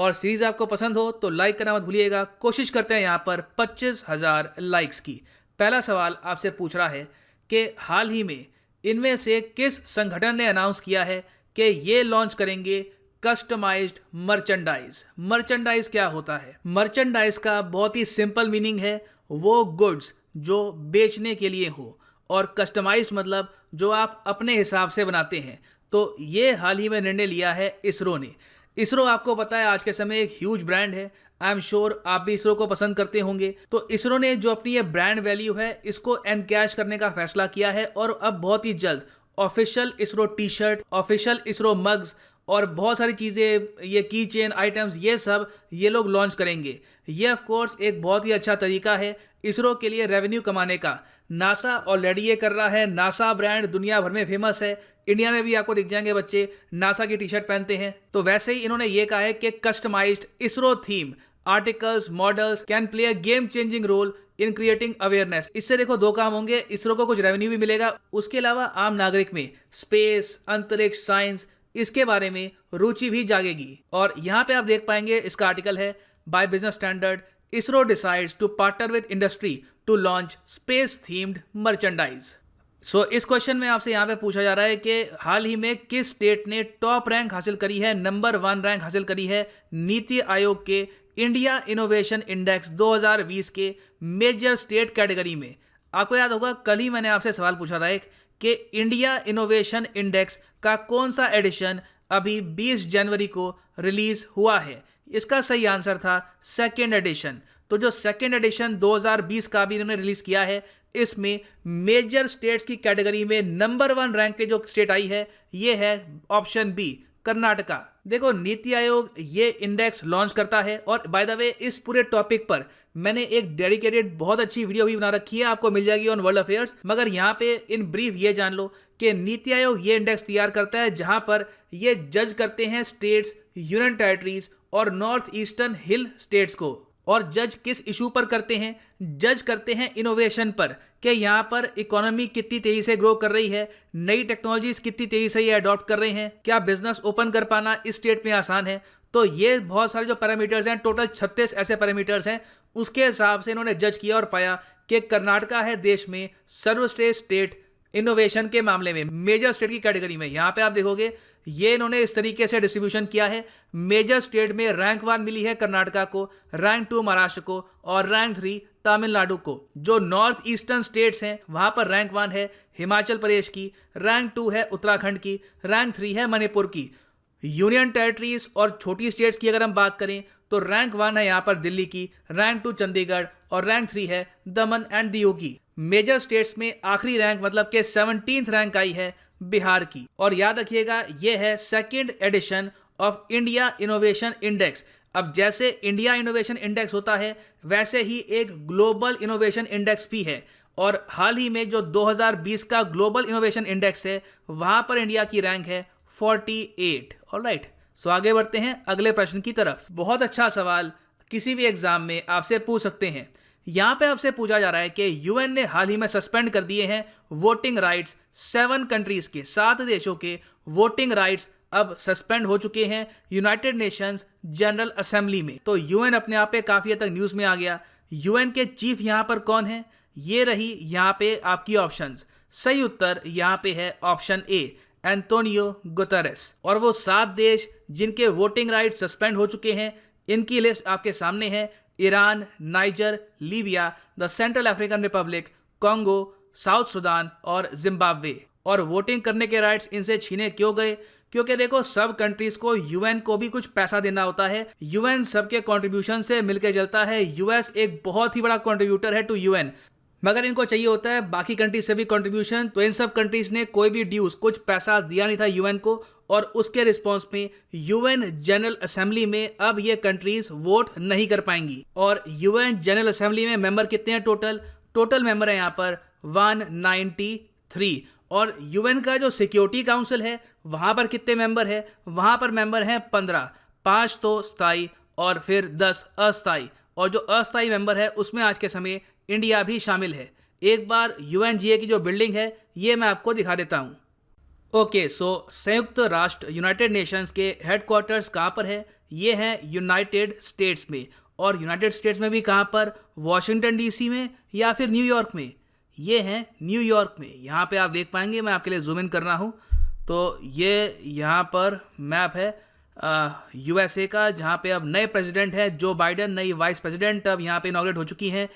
और सीरीज आपको पसंद हो तो लाइक करना मत भूलिएगा। कोशिश करते हैं यहाँ पर 25,000 लाइक्स की। पहला सवाल आपसे पूछ रहा है कि हाल ही में इनमें से किस संगठन ने अनाउंस किया है कि ये लॉन्च करेंगे कस्टमाइज्ड मर्चेंडाइज। मर्चेंडाइज क्या होता है? मर्चेंडाइज का बहुत ही सिंपल मीनिंग है वो गुड्स जो बेचने के लिए हो, और कस्टमाइज्ड मतलब जो आप अपने हिसाब से बनाते हैं। तो ये हाल ही में निर्णय लिया है इसरो ने। इसरो आपको पता है आज के समय एक ह्यूज ब्रांड है। आई एम श्योर आप भी इसरो को पसंद करते होंगे। तो इसरो ने जो अपनी ये ब्रांड वैल्यू है इसको एनकैश करने का फैसला किया है, और अब बहुत ही जल्द official ISRO T shirt, official ISRO mugs और बहुत सारी चीज़ें, ये की चेन आइटम्स, ये सब ये लोग लॉन्च करेंगे। ये ऑफ कोर्स एक बहुत ही अच्छा तरीका है इसरो के लिए रेवेन्यू कमाने का। नासा ऑलरेडी ये कर रहा है। नासा ब्रांड दुनिया भर में फेमस है। इंडिया में भी आपको दिख जाएंगे बच्चे नासा की टी शर्ट पहनते हैं। तो वैसे ही इन्होंने ये कहा है कि customised ISRO theme articles models can play a game changing role in creating awareness. इससे देखो दो काम होंगे, इसरो को कुछ रेवेन्यू भी मिलेगा, उसके अलावा आम नागरिक में स्पेस, अंतरिक्ष, साइंस इसके बारे में रुचि भी जागेगी। और यहाँ पे आप देख पाएंगे इसका आर्टिकल है by Business Standard, ISRO decides to partner with industry to launch space themed merchandise. So इस क्वेश्चन में आपसे यहाँ पे पूछा जा रहा है कि हाल ही में किस स्टेट ने टॉप रैंक हासिल करी है, नंबर 1 रैंक हासिल करी है नीति आयोग के इंडिया इनोवेशन इंडेक्स 2020 के मेजर स्टेट कैटेगरी में। आपको याद होगा कल ही मैंने आपसे सवाल पूछा था एक कि इंडिया इनोवेशन इंडेक्स का कौन सा एडिशन अभी 20 जनवरी को रिलीज हुआ है। इसका सही आंसर था सेकेंड एडिशन। तो जो सेकेंड एडिशन 2020 का भी इन्होंने रिलीज किया है, इसमें मेजर स्टेट्स की कैटेगरी में नंबर 1 रैंक पे जो स्टेट आई है ये है ऑप्शन बी, कर्नाटका। देखो नीति आयोग ये इंडेक्स लॉन्च करता है, और बाय द वे इस पूरे टॉपिक पर मैंने एक डेडिकेटेड बहुत अच्छी वीडियो भी बना रखी है, आपको मिल जाएगी ऑन वर्ल्ड अफेयर्स। मगर यहाँ पे इन ब्रीफ ये जान लो कि नीति आयोग ये इंडेक्स तैयार करता है जहां पर ये जज करते हैं स्टेट्स, यूनियन टेरिटरीज और नॉर्थ ईस्टर्न हिल स्टेट्स को। और जज किस इशू पर करते हैं? जज करते हैं इनोवेशन पर, कि यहाँ पर इकोनॉमी कितनी तेजी से ग्रो कर रही है, नई टेक्नोलॉजीज कितनी तेजी से ये अडॉप्ट कर रहे हैं, क्या बिजनेस ओपन कर पाना इस स्टेट में आसान है। तो ये बहुत सारे जो पैरामीटर्स हैं, टोटल 36 ऐसे पैरामीटर्स हैं, उसके हिसाब से इन्होंने जज किया और पाया कि कर्नाटका है देश में सर्वश्रेष्ठ स्टेट इनोवेशन के मामले में, मेजर स्टेट की कैटेगरी में। यहाँ पे आप देखोगे ये इन्होंने इस तरीके से डिस्ट्रीब्यूशन किया है। मेजर स्टेट में रैंक 1 मिली है कर्नाटका को, रैंक 2 महाराष्ट्र को और रैंक 3 तमिलनाडु को। जो नॉर्थ ईस्टर्न स्टेट्स हैं वहां पर रैंक 1 है हिमाचल प्रदेश की, रैंक 2 है उत्तराखंड की, रैंक 3 है मणिपुर की। यूनियन टेरिटरीज और छोटी स्टेट्स की अगर हम बात करें तो रैंक 1 है यहाँ पर दिल्ली की, रैंक 2 चंडीगढ़ और रैंक 3 है दमन एंड दीव की। मेजर स्टेट्स में आखिरी रैंक मतलब कि 17th रैंक आई है बिहार की। और याद रखिएगा ये है second edition of India innovation index. अब जैसे इंडिया इनोवेशन इंडेक्स होता है वैसे ही एक ग्लोबल इनोवेशन इंडेक्स भी है, और हाल ही में जो 2020 का ग्लोबल इनोवेशन इंडेक्स है वहां पर इंडिया की रैंक है 48। ऑलराइट, सो आगे बढ़ते हैं अगले प्रश्न की तरफ। बहुत अच्छा सवाल किसी भी एग्जाम में आपसे पूछ सकते हैं। यहां पे आपसे पूछा जा रहा है कि यूएन ने हाल ही में सस्पेंड कर दिए हैं वोटिंग राइट्स। 7 कंट्रीज के, 7 देशों के वोटिंग राइट्स अब सस्पेंड हो चुके हैं यूनाइटेड नेशंस जनरल असेंबली में। तो यूएन अपने आप पे काफी हद तक न्यूज में आ गया। यूएन के चीफ यहां पर कौन है? ये रही यहां पे आपकी ऑप्शंस। सही उत्तर यहां पे है ऑप्शन ए, एंटोनियो गुतेरेस। और वो 7 देश जिनके वोटिंग राइट सस्पेंड हो चुके हैं, इनकी लिस्ट आपके सामने है। Iran, niger, Libya, the central African Republic, Congo, south Sudan और जिम्बाब्वे। और वोटिंग करने के राइट्स इनसे छीने क्यों गए? क्योंकि देखो सब कंट्रीज को यूएन को भी कुछ पैसा देना होता है। यूएन सबके कंट्रीब्यूशन से मिलकर चलता है। यूएस एक बहुत ही बड़ा कंट्रीब्यूटर है टू यूएन, मगर इनको चाहिए होता है बाकी कंट्रीज से भी कंट्रीब्यूशन। तो इन सब कंट्रीज ने कोई भी ड्यूज, कुछ पैसा दिया नहीं था यूएन को, और उसके रिस्पॉन्स में यूएन जनरल असेंबली में अब ये कंट्रीज वोट नहीं कर पाएंगी। और यूएन जनरल असेंबली में मेंबर कितने हैं टोटल मेंबर है यहाँ पर 193। और यूएन का जो सिक्योरिटी काउंसिल है वहां पर कितने मेंबर है? वहां पर मेंबर हैं 15, 5 तो स्थायी और फिर 10 अस्थायी। और जो अस्थायी मेंबर है उसमें आज के समय इंडिया भी शामिल है। एक बार यूएनजीए की जो बिल्डिंग है ये मैं आपको दिखा देता हूं। ओके, सो संयुक्त राष्ट्र यूनाइटेड नेशंस के हेडक्वार्टर्स कहाँ पर है? ये है यूनाइटेड स्टेट्स में। और यूनाइटेड स्टेट्स में भी कहाँ पर? वॉशिंगटन डीसी में या फिर न्यूयॉर्क में? ये है न्यूयॉर्क में। यहाँ पे आप देख पाएंगे, मैं आपके लिए जूम इन कर रहा हूँ। तो ये यहाँ पर मैप है यूएसए का, जहाँ पे अब नए प्रेसिडेंट हैं जो बाइडन, नई वाइस प्रेसिडेंट अब यहाँ पे इनॉग्रेट हो चुकी हैं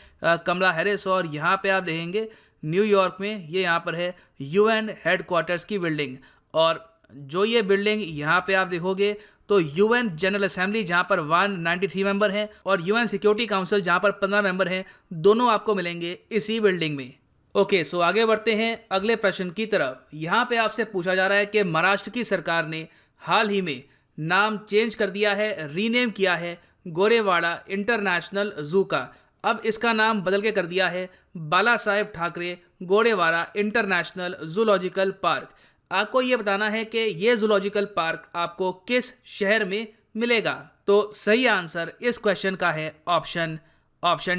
कमला हैरिस। और यहाँ पे आप देखेंगे न्यूयॉर्क में, ये यहाँ पर है यूएन हेडक्वार्टर्स की बिल्डिंग। और जो ये बिल्डिंग यहाँ पे आप देखोगे तो यूएन जनरल असेंबली जहाँ पर 193 मेंबर हैं और यूएन सिक्योरिटी काउंसिल जहाँ पर 15 मेंबर हैं, दोनों आपको मिलेंगे इसी बिल्डिंग में। ओके, सो आगे बढ़ते हैं अगले प्रश्न की तरफ। यहाँ पे आपसे पूछा जा रहा है कि महाराष्ट्र की सरकार ने हाल ही में नाम चेंज कर दिया है, रीनेम किया है गोरेवाड़ा इंटरनेशनल जू का। अब इसका नाम बदल के कर दिया है Bala Saheb Thackeray Gorewada international zoological park. आपको ये बताना है कि ये जूलॉजिकल पार्क आपको किस शहर में मिलेगा। तो सही आंसर इस क्वेश्चन का है ऑप्शन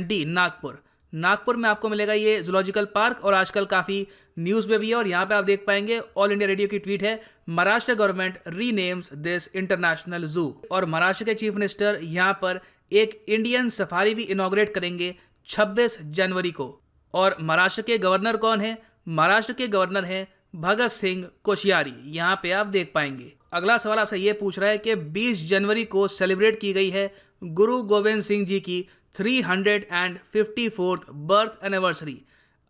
डी, नागपुर। नागपुर में आपको मिलेगा ये जूलॉजिकल पार्क। और आजकल काफ़ी न्यूज़ में भी है, और यहाँ पे आप देख पाएंगे ऑल इंडिया रेडियो की ट्वीट है, महाराष्ट्र गवर्नमेंट रीनेम्स दिस इंटरनेशनल जू। और महाराष्ट्र के चीफ मिनिस्टर यहाँ पर एक इंडियन सफारी भी इनॉग्रेट करेंगे 26 जनवरी को। और महाराष्ट्र के गवर्नर कौन है? महाराष्ट्र के गवर्नर हैं भगत सिंह कोश्यारी। यहाँ पे आप देख पाएंगे। अगला सवाल आपसे ये पूछ रहा है कि 20 जनवरी को सेलिब्रेट की गई है गुरु गोविंद सिंह जी की 354th बर्थ एनिवर्सरी।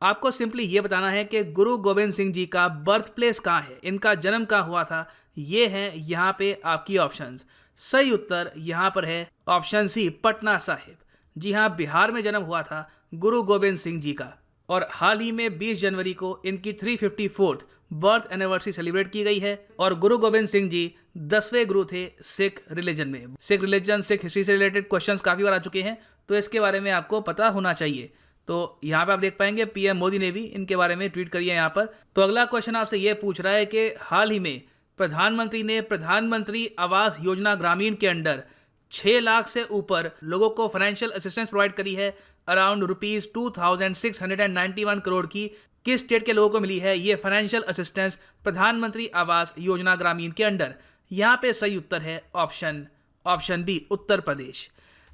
आपको सिंपली ये बताना है कि गुरु गोविंद सिंह जी का बर्थ प्लेस कहाँ है, इनका जन्म कहाँ हुआ था। ये है यहाँ पे आपकी ऑप्शंस। सही उत्तर यहाँ पर है ऑप्शन सी, पटना साहिब। जी हाँ, बिहार में जन्म हुआ था गुरु गोविंद सिंह जी का। और हाल ही में 20 जनवरी को इनकी 354th बर्थ एनिवर्सरी सेलिब्रेट की गई है। और गुरु गोविंद सिंह जी 10वें गुरु थे सिख रिलीजन में। सिख रिलीजन, सिख हिस्ट्री से रिलेटेड क्वेश्चंस काफ़ी बार आ चुके हैं, तो इसके बारे में आपको पता होना चाहिए। तो यहाँ पे आप देख पाएंगे पीएम मोदी ने भी इनके बारे में ट्वीट करी है यहाँ पर। तो अगला क्वेश्चन आपसे ये पूछ रहा है कि हाल ही में प्रधानमंत्री ने प्रधानमंत्री आवास योजना ग्रामीण के अंडर 6 लाख से ऊपर लोगों को फाइनेंशियल असिस्टेंस प्रोवाइड करी है अराउंड ₹2691 करोड़ की। किस स्टेट के लोगों को मिली है ये फाइनेंशियल असिस्टेंस प्रधानमंत्री आवास योजना ग्रामीण के अंडर? यहाँ पे सही उत्तर है ऑप्शन बी, उत्तर प्रदेश।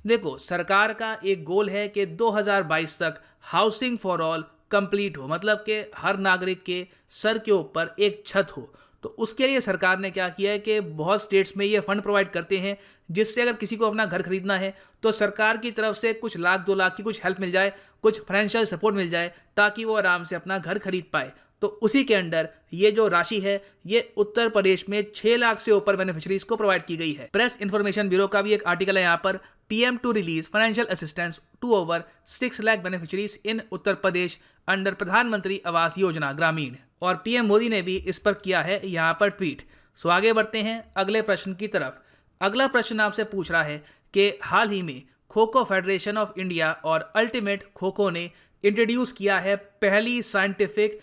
देखो, सरकार का एक गोल है कि 2022 तक हाउसिंग फॉर ऑल कंप्लीट हो, मतलब कि हर नागरिक के सर के ऊपर एक छत हो। तो उसके लिए सरकार ने क्या किया है कि बहुत स्टेट्स में ये फंड प्रोवाइड करते हैं, जिससे अगर किसी को अपना घर खरीदना है तो सरकार की तरफ से कुछ लाख 2 लाख की कुछ हेल्प मिल जाए, कुछ फाइनेंशियल सपोर्ट मिल जाए, ताकि वो आराम से अपना घर खरीद पाए। तो उसी के अंडर ये जो राशि है, ये उत्तर प्रदेश में 6 लाख से ऊपर बेनिफिशरीज को प्रोवाइड की गई है। प्रेस इंफॉर्मेशन ब्यूरो का भी एक आर्टिकल है यहाँ पर, PM to release financial assistance to over 6 lakh beneficiaries in Uttar Pradesh under Pradhan Mantri Awas योजना ग्रामीण। और पीएम मोदी ने भी इस पर किया है यहाँ पर ट्वीट। सो आगे बढ़ते हैं अगले प्रश्न की तरफ। अगला प्रश्न आपसे पूछ रहा है कि हाल ही में kho kho federation of India और अल्टीमेट खो खो ने इंट्रोड्यूस किया है पहली साइंटिफिक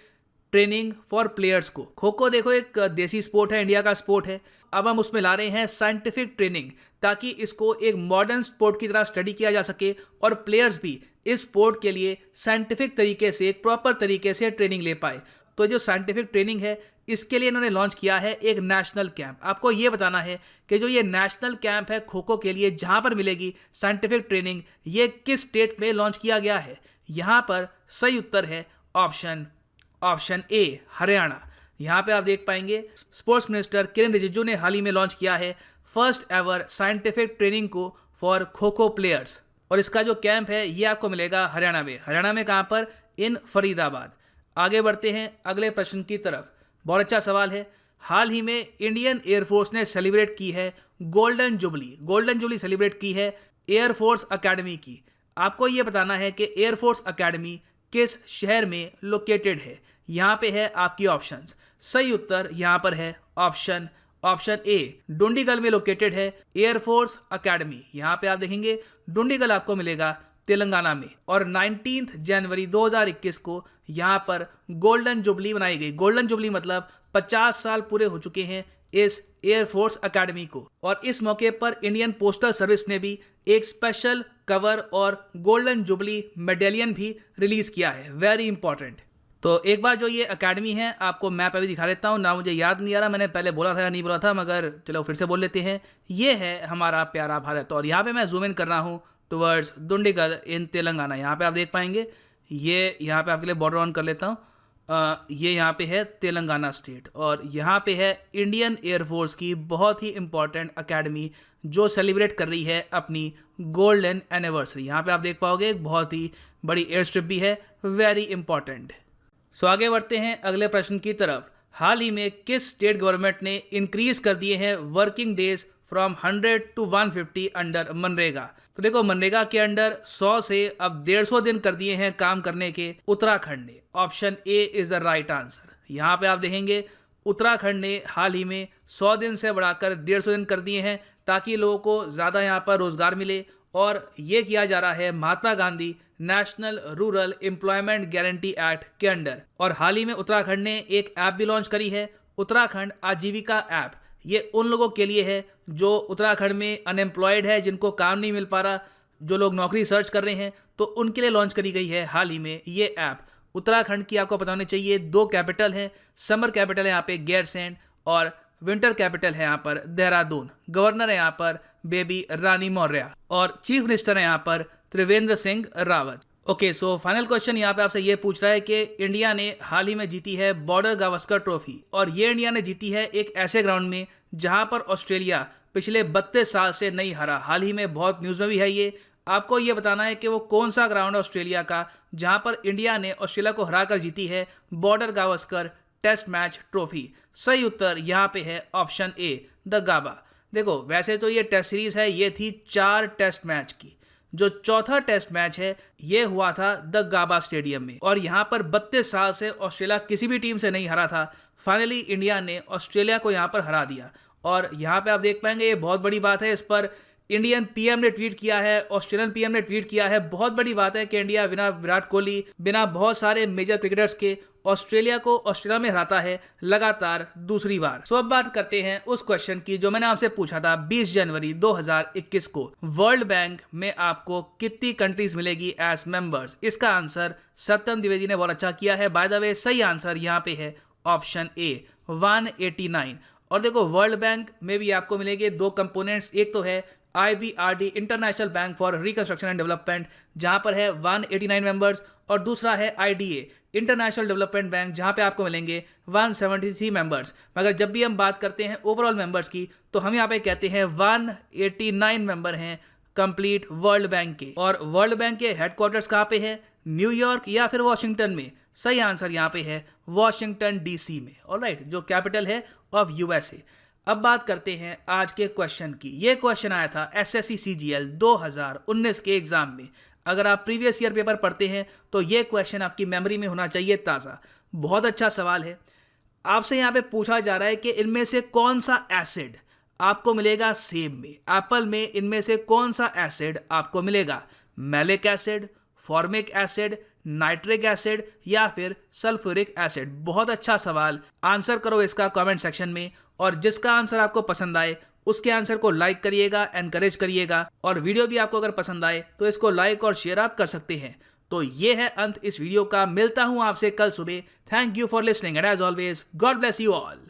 ट्रेनिंग फॉर प्लेयर्स को। खो खो देखो एक देसी स्पोर्ट है, इंडिया का स्पोर्ट है। अब हम उसमें ला रहे हैं साइंटिफिक ट्रेनिंग, ताकि इसको एक मॉडर्न स्पोर्ट की तरह स्टडी किया जा सके और प्लेयर्स भी इस स्पोर्ट के लिए साइंटिफिक तरीके से, एक प्रॉपर तरीके से ट्रेनिंग ले पाए। तो जो साइंटिफिक ट्रेनिंग है, इसके लिए इन्होंने लॉन्च किया है एक नेशनल कैंप। आपको ये बताना है कि जो ये नेशनल कैंप है खो खो के लिए, जहाँ पर मिलेगी साइंटिफिक ट्रेनिंग, ये किस स्टेट में लॉन्च किया गया है। यहाँ पर सही उत्तर है ऑप्शन ए, हरियाणा। यहाँ पे आप देख पाएंगे स्पोर्ट्स मिनिस्टर किरण रिजिजू ने हाल ही में लॉन्च किया है फर्स्ट एवर साइंटिफिक ट्रेनिंग को फॉर खो खो प्लेयर्स। और इसका जो कैंप है ये आपको मिलेगा हरियाणा में। हरियाणा में कहाँ पर? इन फरीदाबाद। आगे बढ़ते हैं अगले प्रश्न की तरफ। बहुत अच्छा सवाल है। हाल ही में इंडियन एयरफोर्स ने सेलिब्रेट की है गोल्डन जुबली सेलिब्रेट की है एयरफोर्स अकेडमी की। आपको ये बताना है कि एयरफोर्स अकेडमी किस शहर में लोकेटेड है। यहाँ पे है आपकी ऑप्शंस। सही उत्तर यहाँ पर है ऑप्शन ए, डुंडीगल में लोकेटेड है एयरफोर्स अकेडमी। यहाँ पे आप देखेंगे डुंडीगल आपको मिलेगा तेलंगाना में। और 19 जनवरी 2021 को यहाँ पर गोल्डन जुबली बनाई गई। गोल्डन जुबली मतलब 50 साल पूरे हो चुके हैं इस एयरफोर्स अकेडमी को। और इस मौके पर इंडियन पोस्टल सर्विस ने भी एक स्पेशल कवर और गोल्डन जुबली मेडेलियन भी रिलीज किया है। Very important. तो एक बार जो ये एकेडमी है आपको मैप अभी दिखा देता हूँ ना, मुझे याद नहीं आ रहा मैंने पहले बोला था या नहीं बोला था, मगर चलो फिर से बोल लेते हैं। ये है हमारा प्यारा भारत और यहाँ पे मैं जूम इन कर रहा हूँ टुवर्ड्स दुंडीगल इन तेलंगाना। यहाँ पे आप देख पाएंगे, ये यहाँ पे आपके लिए बॉर्डर ऑन कर लेता हूँ। ये यहाँ पे है तेलंगाना स्टेट और यहाँ पे है इंडियन एयरफोर्स की बहुत ही इम्पॉर्टेंट एकेडमी जो सेलिब्रेट कर रही है अपनी गोल्डन एनिवर्सरी। यहाँ पे आप देख पाओगे एक बहुत ही बड़ी एयर स्ट्रिप भी है, वेरी इंपॉर्टेंट। सो आगे बढ़ते हैं अगले प्रश्न की तरफ। हाल ही में किस स्टेट गवर्नमेंट ने इंक्रीज कर दिए हैं working days from 100 to 150 under मनरेगा? तो देखो मनरेगा के अंडर 100 से अब 150 दिन कर दिए हैं काम करने के उत्तराखंड ने। Option A is the right answer. यहाँ पे आप देखेंगे उत्तराखंड ने हाल ही में 100 दिन से बढ़ाकर 150 दिन कर दिए हैं ताकि लोगों को ज़्यादा यहाँ पर रोजगार मिले, और ये किया जा रहा है Mahatma Gandhi national rural employment guarantee act के अंडर। और हाल ही में उत्तराखंड ने एक ऐप भी लॉन्च करी है, उत्तराखंड आजीविका ऐप। ये उन लोगों के लिए है जो उत्तराखंड में अनएम्प्लॉयड है, जिनको काम नहीं मिल पा रहा, जो लोग नौकरी सर्च कर रहे हैं, तो उनके लिए लॉन्च करी गई है हाल ही में ये ऐप। उत्तराखंड की आपको पता होनी चाहिए 2 कैपिटल हैं, समर कैपिटल है यहाँ पे गैरसैंण और विंटर कैपिटल है यहाँ पर देहरादून। गवर्नर है यहाँ पर बेबी रानी मौर्य और चीफ मिनिस्टर है यहाँ पर Trivendra Singh Rawat. Okay, so final question यहाँ पे आपसे ये पूछ रहा है कि इंडिया ने हाल ही में जीती है बॉर्डर गावस्कर ट्रॉफी, और ये इंडिया ने जीती है एक ऐसे ग्राउंड में जहां पर ऑस्ट्रेलिया पिछले 32 साल से नहीं हारा। हाल ही में बहुत न्यूज़ में भी है ये। आपको ये बताना है कि वो कौन सा ग्राउंड है ऑस्ट्रेलिया का जहां पर इंडिया ने ऑस्ट्रेलिया को हराकर जीती है Border Gavaskar test match trophy. सही उत्तर यहाँ पे है ऑप्शन ए द गाबा। देखो वैसे तो ये टेस्ट सीरीज है, ये थी 4 टेस्ट मैच की। जो चौथा टेस्ट मैच है ये हुआ था द गाबा स्टेडियम में, और यहाँ पर 32 साल से ऑस्ट्रेलिया किसी भी टीम से नहीं हरा था। फाइनली इंडिया ने ऑस्ट्रेलिया को यहाँ पर हरा दिया, और यहाँ पे आप देख पाएंगे ये बहुत बड़ी बात है। इस पर इंडियन पीएम ने ट्वीट किया है, ऑस्ट्रेलियन पीएम ने ट्वीट किया है। बहुत बड़ी बात है कि इंडिया बिना विराट कोहली, बिना बहुत सारे मेजर क्रिकेटर्स के ऑस्ट्रेलिया को ऑस्ट्रेलिया में हराता है लगातार दूसरी बार। सो अब बात करते हैं उस क्वेश्चन की जो मैंने आपसे पूछा था 20 जनवरी 2021 को। वर्ल्ड बैंक में आपको कितनी कंट्रीज मिलेगी एज मेंबर्स? इसका आंसर सत्यम द्विवेदी ने बहुत अच्छा किया है। बाय द वे सही आंसर यहाँ पे है ऑप्शन ए 189। और देखो वर्ल्ड बैंक में भी आपको मिलेंगे 2 कंपोनेंट्स, एक तो है IBRD international bank for reconstruction and development जहां पर है 189 मेंबर्स, और दूसरा है IDA इंटरनेशनल डेवलपमेंट बैंक जहां पे आपको मिलेंगे 173 मेंबर्स। मगर जब भी हम बात करते हैं ओवरऑल मेंबर्स की तो हम यहाँ पे कहते हैं 189 मेंबर हैं कंप्लीट वर्ल्ड बैंक के। और वर्ल्ड बैंक के हेडक्वार्टर्स कहाँ पे है? न्यूयॉर्क या फिर वॉशिंगटन में। सही आंसर यहाँ पे है वॉशिंगटन DC में, ऑलराइट, जो कैपिटल है ऑफ USA। अब बात करते हैं आज के क्वेश्चन की। ये क्वेश्चन आया था SSC CGL 2019 के एग्जाम में। अगर आप प्रीवियस ईयर पेपर पढ़ते हैं तो ये क्वेश्चन आपकी मेमोरी में होना चाहिए ताज़ा। बहुत अच्छा सवाल है। आपसे यहाँ पे पूछा जा रहा है कि इनमें से कौन सा एसिड आपको मिलेगा सेब में, एप्पल में, इनमें से कौन सा एसिड आपको मिलेगा? Malic acid, formic acid, nitric acid या फिर सल्फ्यूरिक एसिड? बहुत अच्छा सवाल। आंसर करो इसका कमेंट सेक्शन में, और जिसका आंसर आपको पसंद आए उसके आंसर को लाइक करिएगा, एनकरेज करिएगा। और वीडियो भी आपको अगर पसंद आए तो इसको लाइक और शेयर आप कर सकते हैं। तो ये है अंत इस वीडियो का। मिलता हूं आपसे कल सुबह। Thank you for listening and as always God bless you all.